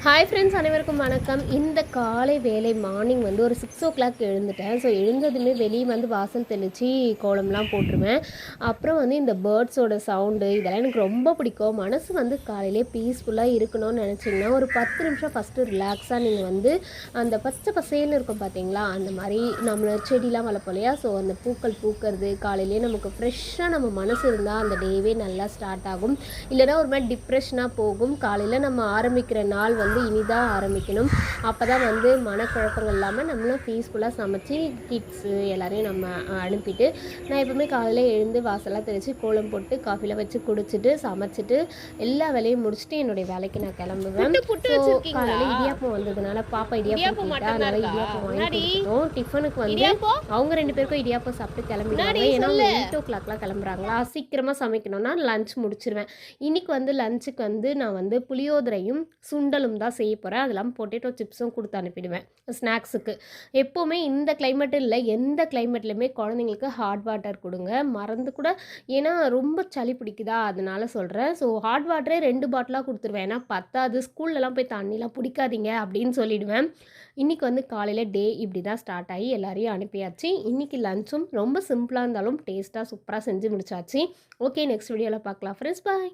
Hi friends, அனைவருக்கும் வணக்கம். இந்த காலை வேலை மார்னிங் வந்து ஒரு 6:00 எழுந்துட்டேன். ஸோ எழுந்ததுமே வெளியே வந்து வாசல் தெளித்து கோலம்லாம் போட்டுருவேன். அப்புறம் வந்து இந்த பேர்ட்ஸோட சவுண்டு இதெல்லாம் எனக்கு ரொம்ப பிடிக்கும். மனசு வந்து காலையிலே பீஸ்ஃபுல்லாக இருக்கணும்னு நினச்சிங்கன்னா ஒரு 10 நிமிஷம் ஃபஸ்ட்டு ரிலாக்ஸாக நீங்கள் வந்து அந்த பச்சை பசேல்னு இருக்கும் பார்த்தீங்களா, அந்த மாதிரி நம்மளை செடிலாம் வளர்ப்போம் இல்லையா. ஸோ அந்த பூக்கள் பூக்கிறது காலையிலே நமக்கு ஃப்ரெஷ்ஷாக நம்ம மனசு இருந்தால் அந்த டேவே நல்லா ஸ்டார்ட் ஆகும். இல்லைனா ஒரு மாதிரி டிப்ரெஷனாக போகும். காலையில் நம்ம ஆரம்பிக்கிற நாள் வந்து இனிதாக ஆரம்பிக்கணும். அப்போ தான் வந்து மனக்குழப்பங்கள் இல்லாமல் நம்மளும் பீஸ்ஃபுல்லாக சமைச்சு கிட்ஸு எல்லாரையும் நம்ம அனுப்பிட்டு, நான் எப்பவுமே காலையில் எழுந்து வாசலாம் தெளித்து கோலம் போட்டு காஃபிலாம் வச்சு குடிச்சிட்டு சமைச்சிட்டு எல்லா வேலையும் முடிச்சுட்டு என்னுடைய வேலைக்கு நான் கிளம்புவேன். ஸோ காலையில் இடியாப்பம் வந்ததுனால பாப்பா இடியாப்பம் கேட்டா, அதனால் இடியாப்பம் வாங்கி கொடுத்துட்டோம். டிஃபனுக்கு வந்து அவங்க 2 பேருக்கும் இடியாப்பம் சாப்பிட்டு கிளம்பிடுவாங்க. ஏன்னா அவங்க 8:00 கிளம்புறாங்களா, சீக்கிரமாக சமைக்கணும்னா லஞ்ச் முடிச்சிருவேன். இன்றைக்கி வந்து லஞ்சுக்கு வந்து நான் வந்து புளியோதரையும் சுண்டலும் தான் செய்ய போகிறேன். அது இல்லாமல் பொட்டேட்டோ சிப்ஸும் கொடுத்து அனுப்பிடுவேன் ஸ்நாக்ஸுக்கு. எப்போவுமே இந்த கிளைமேட்டு இல்லை, எந்த கிளைமேட்லையுமே குழந்தைங்களுக்கு ஹாட் வாட்டர் கொடுங்க. மறந்து கூட, ஏன்னா ரொம்ப சளி பிடிக்குதா அதனால சொல்கிறேன். ஸோ ஹாட் வாட்டரே 2 பாட்டிலாக கொடுத்துருவேன். ஏன்னா பத்தாது, ஸ்கூல்லலாம் போய் தண்ணிலாம் பிடிக்காதீங்க அப்படின்னு சொல்லிவிடுவேன். இன்றைக்கி வந்து காலையில் டே இப்படி தான் ஸ்டார்ட் ஆகி எல்லாரையும் அனுப்பியாச்சு. இன்றைக்கி லஞ்சும் ரொம்ப சிம்பிளாக இருந்தாலும் டேஸ்ட்டாக சூப்பராக செஞ்சு முடிச்சாச்சு. ஓகே, நெக்ஸ்ட் வீடியோவில் பார்க்கலாம் ஃப்ரெண்ட்ஸ். பாய்.